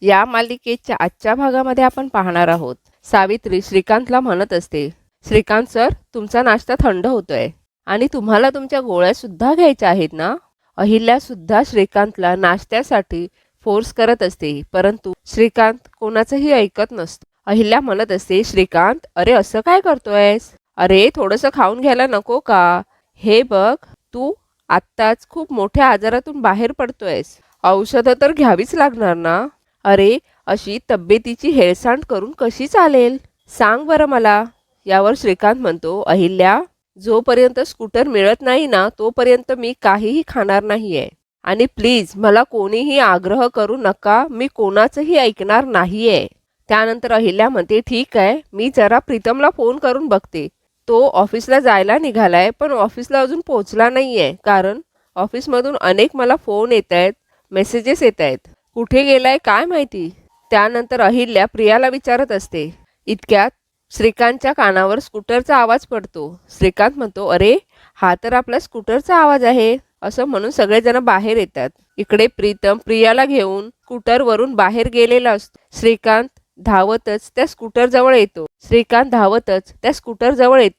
या मालिकेच्या आजच्या भागामध्ये आपण पाहणार आहोत. सावित्री श्रीकांतला म्हणत असते, श्रीकांत सर, तुमचा नाश्ता थंड होतोय आणि तुम्हाला तुमच्या गोळ्या सुद्धा घ्यायच्या आहेत ना. अहिल्या सुद्धा श्रीकांतला नाश्त्यासाठी फोर्स करत असते, परंतु श्रीकांत कोणाचंही ऐकत नसतो. अहिल्या म्हणत असते, श्रीकांत, अरे असं काय करतोयस? अरे थोडंसं खाऊन घ्यायला नको का? हे बघ, तू आत्ताच खूप मोठ्या आजारातून बाहेर पडतोयस. औषधं तर घ्यावीच लागणार ना. अरे अशी तब्येतीची हेळसांड करून कशी चालेल? सांग बरं मला. यावर श्रीकांत म्हणतो, अहिल्या, जोपर्यंत स्कूटर मिळत नाही ना तोपर्यंत मी काहीही खाणार नाहीये. आणि प्लीज मला कोणीही आग्रह करू नका, मी कोणाचंही ऐकणार नाहीये. त्यानंतर अहिल्या म्हणते, ठीक आहे, मी जरा प्रीतमला फोन करून बघते. तो ऑफिसला जायला निघालाय, पण ऑफिसला अजून पोहोचला नाहीये, कारण ऑफिसमधून अनेक मला फोन येत आहेत, मेसेजेस येत आहेत. कुठे गेलाय काय माहिती. त्यानंतर अहिल्या प्रियाला विचारत असते. इतक्यात श्रीकांतच्या कानावर स्कूटरचा आवाज पडतो. श्रीकांत म्हणतो, अरे हा तर आपला स्कूटरचा आवाज आहे. असं म्हणून सगळेजण बाहेर येतात. इकडे प्रीतम प्रियाला घेऊन स्कूटरवरून बाहेर गेलेला असतो. श्रीकांत धावतच त्या स्कूटर जवळ येतो.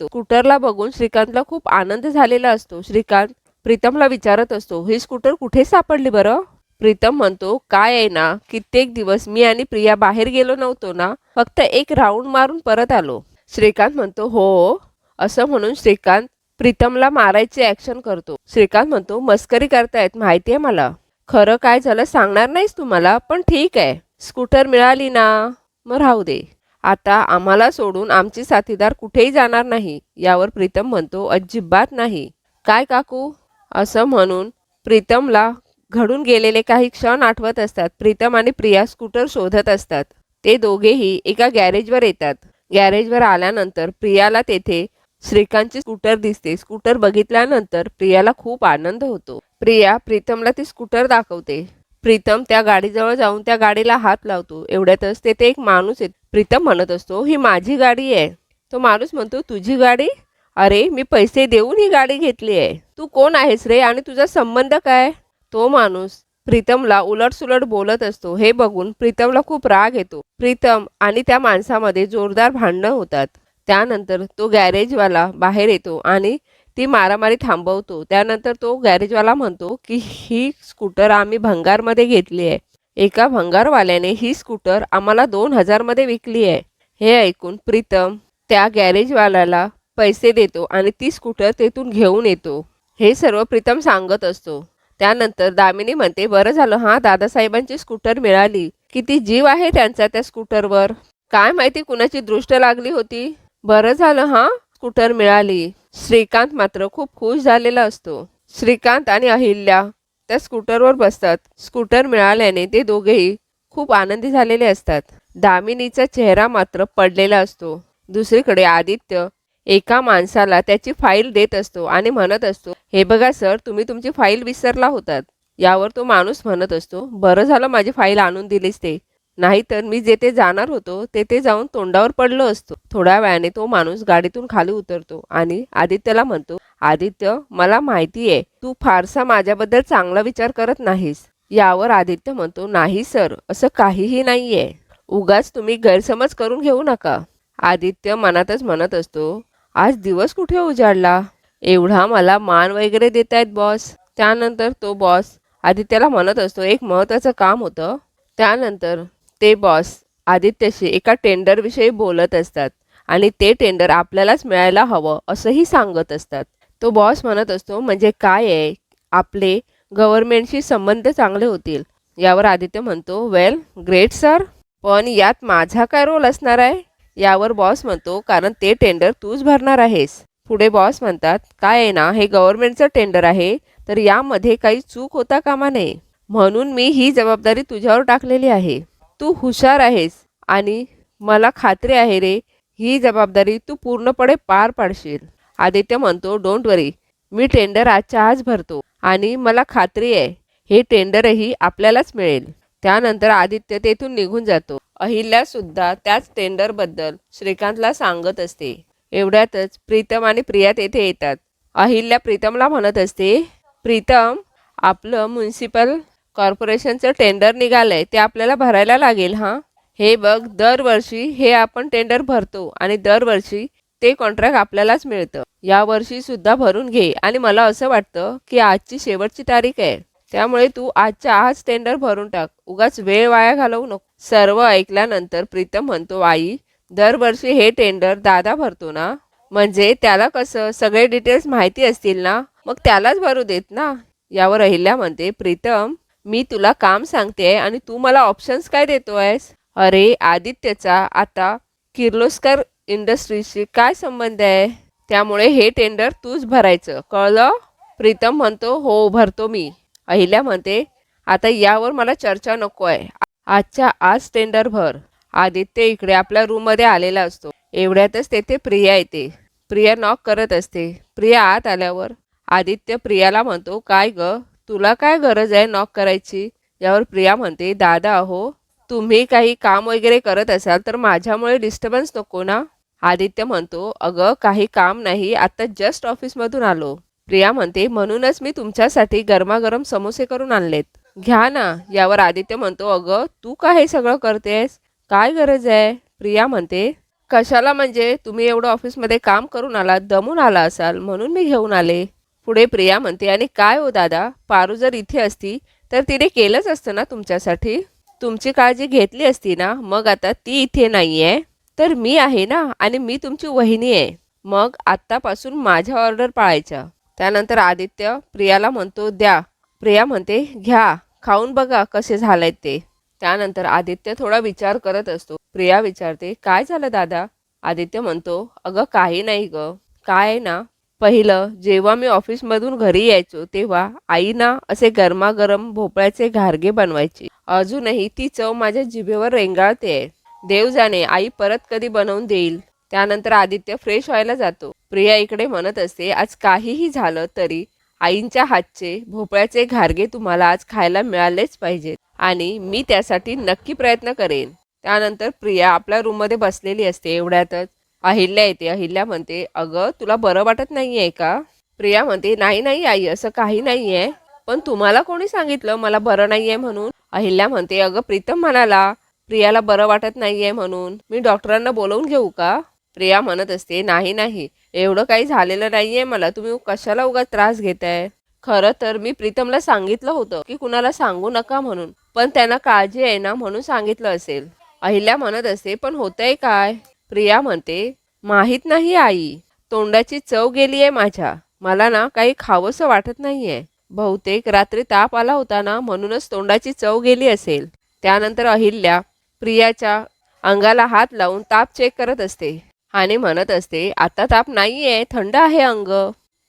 स्कूटरला बघून श्रीकांतला खूप आनंद झालेला असतो. श्रीकांत प्रीतमला विचारत असतो, ही स्कूटर कुठे सापडली बरं? प्रीतम म्हणतो, काय आहे ना, कित्येक दिवस मी आणि प्रिया बाहेर गेलो नव्हतो ना, फक्त एक राऊंड मारून परत आलो. श्रीकांत म्हणतो, हो. असं म्हणून श्रीकांत प्रीतमला मारायचे ॲक्शन करतो. श्रीकांत म्हणतो, मस्करी करतायत माहिती आहे मला. खरं काय झालं सांगणार नाहीस तुम्हाला, पण ठीक आहे, स्कूटर मिळाली ना, मग राहू दे. आता आम्हाला सोडून आमची साथीदार कुठेही जाणार नाही. यावर प्रीतम म्हणतो, अजिबात नाही. काय काकू? असं म्हणून प्रीतमला घडून गेलेले काही क्षण आठवत असतात. प्रीतम आणि प्रिया स्कूटर शोधत असतात. ते दोघेही एका गॅरेजवर येतात. गॅरेजवर आल्यानंतर प्रियाला तेथे श्रीकांतची स्कूटर दिसते. स्कूटर बघितल्यानंतर प्रियाला खूप आनंद होतो. प्रिया प्रीतमला ती स्कूटर दाखवते. प्रीतम त्या गाडीजवळ जाऊन त्या गाडीला हात लावतो. एवढ्यातच तेथे एक माणूस येतो. प्रीतम म्हणत असतो, ही माझी गाडी आहे. तो माणूस म्हणतो, तुझी गाडी? अरे मी पैसे देऊन ही गाडी घेतली आहे. तू कोण आहेस रे आणि तुझा संबंध काय? तो माणूस प्रीतमला उलटसुलट बोलत असतो. हे बघून प्रीतमला खूप राग येतो. प्रीतम आणि त्या माणसामध्ये जोरदार भांडणं होतात. त्यानंतर तो गॅरेजवाला बाहेर येतो आणि ती मारामारी थांबवतो. त्यानंतर तो गॅरेजवाला म्हणतो की ही स्कूटर आम्ही भंगारमध्ये घेतली आहे. एका भंगारवाल्याने ही स्कूटर आम्हाला 2000 मध्ये विकली आहे. हे ऐकून प्रीतम त्या गॅरेजवाल्याला पैसे देतो आणि ती स्कूटर तेथून घेऊन येतो. हे सर्व प्रीतम सांगत असतो. त्यानंतर दामिनी म्हणते, बरं झालं हां, दादासाहेबांची स्कूटर मिळाली. किती जीव आहे त्यांचा त्या स्कूटरवर. काय माहिती कुणाची दृष्ट लागली होती. बरं झालं हां, स्कूटर मिळाली. श्रीकांत मात्र खूप खुश झालेला असतो. श्रीकांत आणि अहिल्या त्या स्कूटरवर बसतात. स्कूटर मिळाल्याने ते दोघेही खूप आनंदी झालेले असतात. दामिनीचा चेहरा मात्र पडलेला असतो. दुसरीकडे आदित्य एका माणसाला त्याची फाईल देत असतो आणि म्हणत असतो, हे बघा सर, तुम्ही तुमची फाईल विसरला होतात. यावर तो माणूस म्हणत असतो, बरं झालं माझी फाईल आणून दिलीस ते, नाहीतर मी जेथे जाणार होतो तेथे जाऊन तोंडावर पडलो असतो. थोड्या वेळाने तो माणूस गाडीतून खाली उतरतो आणि आदित्यला म्हणतो, आदित्य, मला माहिती आहे तू फारसा माझ्याबद्दल चांगला विचार करत नाहीस. यावर आदित्य म्हणतो, नाही सर, असं काहीही नाहीये. उगाच तुम्ही गैरसमज करून घेऊ नका. आदित्य मनातच म्हणत असतो, आज दिवस कुठे उजाडला. एवढा मला मान वगैरे देतायत बॉस. त्यानंतर तो बॉस आदित्यला म्हणत असतो, एक महत्त्वाचं काम होतं. त्यानंतर ते बॉस आदित्यशी एका टेंडरविषयी बोलत असतात आणि ते टेंडर आपल्यालाच मिळायला हवं असंही सांगत असतात. तो बॉस म्हणत असतो, म्हणजे काय आहे, आपले गव्हर्नमेंटशी संबंध चांगले होतील. यावर आदित्य म्हणतो, वेल ग्रेट सर, पण यात माझा काय रोल असणार आहे? यावर बॉस म्हणतो, कारण ते टेंडर तूच भरणार आहेस. पुढे बॉस म्हणतात, काय आहे ना, हे गव्हर्नमेंटचं टेंडर आहे, तर यामध्ये काही चूक होता कामा नये, म्हणून मी ही जबाबदारी तुझ्यावर टाकलेली आहे. तू हुशार आहेस आणि मला खात्री आहे रे, ही जबाबदारी तू पूर्णपणे पार पाडशील. आदित्य म्हणतो, डोंट वरी, मी टेंडर आजच्या आज भरतो आणि मला खात्री आहे हे टेंडरही आपल्यालाच मिळेल. त्यानंतर आदित्य तेथून निघून जातो. अहिल्या सुद्धा त्याच टेंडरबद्दल श्रीकांतला सांगत असते. एवढ्यातच प्रीतम आणि प्रिया तेथे येतात. अहिल्या प्रीतमला म्हणत असते, प्रीतम, आपलं म्युन्सिपल कॉर्पोरेशनचं टेंडर निघालंय ते आपल्याला भरायला लागेल हां. हे बघ, दरवर्षी हे आपण टेंडर भरतो आणि दरवर्षी ते कॉन्ट्रॅक्ट आपल्यालाच मिळतं. यावर्षी सुद्धा भरून घे आणि मला असं वाटतं की आजची शेवटची तारीख आहे, त्यामुळे तू आजच्या आज टेंडर भरून टाक. उगाच वेळ वाया घालवू नको. सर्व ऐकल्यानंतर प्रीतम म्हणतो, आई, दरवर्षी हे टेंडर दादा भरतो ना, म्हणजे त्याला कसं सगळे डिटेल्स माहिती असतील ना, मग त्यालाच भरू देत ना. यावर अहिल्या म्हणते, प्रीतम, मी तुला काम सांगते आणि तू मला ऑप्शन्स काय देतोयस? अरे, आदित्यचा आता किर्लोस्कर इंडस्ट्रीजशी काय संबंध आहे? त्यामुळे हे टेंडर तूच भरायचं, कळलं? प्रीतम म्हणतो, हो, भरतो मी. अहिल्या म्हणते, आता यावर मला चर्चा नको आहे. आजच्या आज टेंडर भर. आदित्य इकडे आपल्या रूममध्ये आलेला असतो. एवढ्यातच तेथे प्रिया येते. प्रिया नॉक करत असते. प्रिया आत आल्यावर आदित्य प्रियाला म्हणतो, काय ग, तुला काय गरज आहे नॉक करायची? यावर प्रिया म्हणते, दादा अहो, तुम्ही काही काम वगैरे करत असाल तर माझ्यामुळे डिस्टर्बन्स नको ना. आदित्य म्हणतो, अगं काही काम नाही, आता जस्ट ऑफिसमधून आलो. प्रिया म्हणते, म्हणूनच मी तुमच्यासाठी गरमागरम समोसे करून आणलेत, घ्या ना. यावर आदित्य म्हणतो, अगं तू का हे सगळं करतेस? काय गरज आहे? प्रिया म्हणते, कशाला म्हणजे तुम्ही एवढं ऑफिसमध्ये काम करून आलात, दमून आला असाल म्हणून मी घेऊन आले. पुढे प्रिया म्हणते, आणि काय हो दादा, पारू जर इथे असती तर तिने केलंच असतं ना तुमच्यासाठी, तुमची काळजी घेतली असती ना. मग आता ती इथे नाही आहे तर मी आहे ना, आणि मी तुमची वहिनी आहे, मग आत्तापासून माझ्या ऑर्डर पाळायच्या. त्यानंतर आदित्य प्रियाला म्हणतो, द्या. प्रिया म्हणते, घ्या, खाऊन बघा कसे झालेत ते. त्यानंतर आदित्य थोडा विचार करत असतो. प्रिया विचारते, काय झालं दादा? आदित्य म्हणतो, अगं काही नाही ग, काय आहे ना, पहिलं जेव्हा मी ऑफिसमधून घरी यायचो तेव्हा आई ना असे गरमागरम भोपळ्याचे घारगे बनवायची. अजूनही ती चव माझ्या जिभेवर रेंगाळते. देव जाणे आई परत कधी बनवून देईल. त्यानंतर आदित्य फ्रेश व्हायला जातो. प्रिया इकडे म्हणत असते, आज काहीही झालं तरी आईंच्या हातचे भोपळ्याचे घारगे तुम्हाला आज खायला मिळालेच पाहिजेत आणि मी त्यासाठी नक्की प्रयत्न करेन. त्यानंतर प्रिया आपल्या रूममध्ये बसलेली असते. एवढ्यातच अहिल्या येते. अहिल्या म्हणते, अगं तुला बरं वाटत नाही आहे का? प्रिया म्हणते, नाही नाही आई, असं काही नाही आहे, पण तुम्हाला कोणी सांगितलं मला बरं नाही आहे म्हणून? अहिल्या म्हणते, अगं प्रीतम म्हणाला प्रियाला बरं वाटत नाही आहे म्हणून, मी डॉक्टरांना बोलवून घेऊ का? प्रिया म्हणत असते, नाही नाही, एवढं काही झालेलं नाही आहे मला, तुम्ही कशाला उगाच त्रास घेताय? खरं तर मी प्रीतमला सांगितलं होतं की कुणाला सांगू नका म्हणून, पण त्यांना काळजी आहे ना म्हणून सांगितलं असेल. अहिल्या म्हणत असते, पण होतंय काय? प्रिया म्हणते, माहीत नाही आई, तोंडाची चव गेली आहे माझ्या, मला ना काही खावंसं वाटत नाहीये. बहुतेक रात्री ताप आला होता ना म्हणूनच तोंडाची चव गेली असेल. त्यानंतर अहिल्या प्रियाच्या अंगाला हात लावून ताप चेक करत असते आणि म्हणत असते, आता ताप नाहीये, थंड आहे अंग.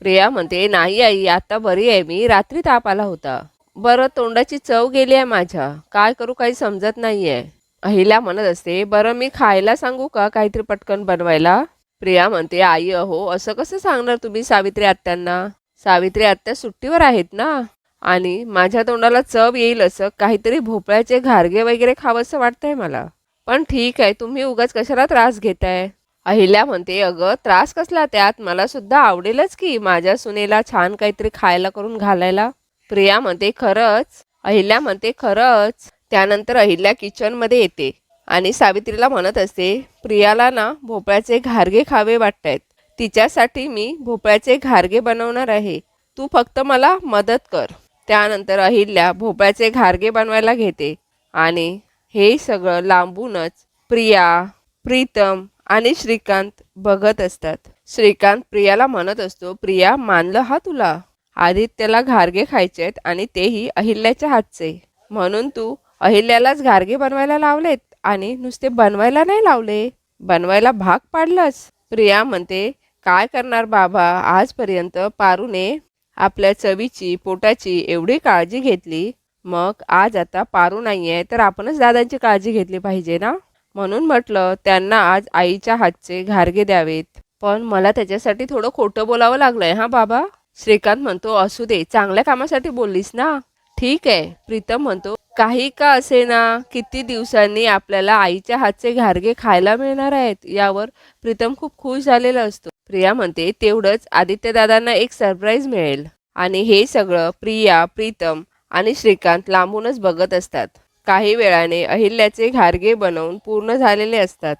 प्रिया म्हणते, नाही आई, आता बरी आहे मी, रात्री ताप आला होता. बरं, तोंडाची चव गेली आहे माझ्या, काय करू काही समजत नाहीये. अहिल्या म्हणत असते, बरं मी खायला सांगू का काहीतरी पटकन बनवायला? प्रिया म्हणते, आई अहो, असं कसं सांगणार तुम्ही सावित्री आत्यांना? सावित्री आत्या सुट्टीवर आहेत ना, आणि माझ्या तोंडाला चव येईल असं काहीतरी भोपळ्याचे घारगे वगैरे खावंसं वाटतंय मला. पण ठीक आहे, तुम्ही उगाच कशाला त्रास घेताय? अहिल्या म्हणते, अगं त्रास कसला त्यात, मला सुद्धा आवडेलच की माझ्या सुनेला छान काहीतरी खायला करून घालायला. प्रिया म्हणते, खरंच? अहिल्या म्हणते, खरंच. त्यानंतर अहिल्या किचनमध्ये येते आणि सावित्रीला म्हणत असते, प्रियाला ना भोपळ्याचे घारगे खावे वाटतायत, तिच्यासाठी मी भोपळ्याचे घारगे बनवणार आहे, तू फक्त मला मदत कर. त्यानंतर अहिल्या भोपळ्याचे घारगे बनवायला घेते आणि हे सगळं लांबूनच प्रिया, प्रीतम आणि श्रीकांत बघत असतात. श्रीकांत प्रियाला म्हणत असतो, प्रिया, मानलं हा तुला, आदित्यला घारगे खायचे आहेत आणि तेही अहिल्याच्या हातचे, म्हणून तू अहिल्यालाच घारगे बनवायला लावलेत आणि नुसते बनवायला नाही लावले, बनवायला भाग पाडलंस. प्रिया म्हणते, काय करणार बाबा, आजपर्यंत पारूने आपल्या चवीची पोटाची एवढी काळजी घेतली, मग आज आता पारू नाही आहे तर आपणच दादांची काळजी घेतली पाहिजे ना, म्हणून म्हटलं त्यांना आज आईच्या हातचे घारगे द्यावेत. पण मला त्याच्यासाठी थोडं खोटं बोलावं लागलंय हा बाबा. श्रीकांत म्हणतो, असू दे, चांगल्या कामासाठी बोललीस ना, ठीक आहे. प्रीतम म्हणतो, काही का असे ना, किती दिवसांनी आपल्याला आईच्या हातचे घारगे खायला मिळणार आहेत. यावर प्रीतम खूप खुश झालेला असतो. प्रिया म्हणते, तेवढंच आदित्यदादांना एक सरप्राईज मिळेल. आणि हे सगळं प्रिया, प्रीतम आणि श्रीकांत लांबूनच बघत असतात. काही वेळाने अहिल्याचे घारगे बनवून पूर्ण झालेले असतात.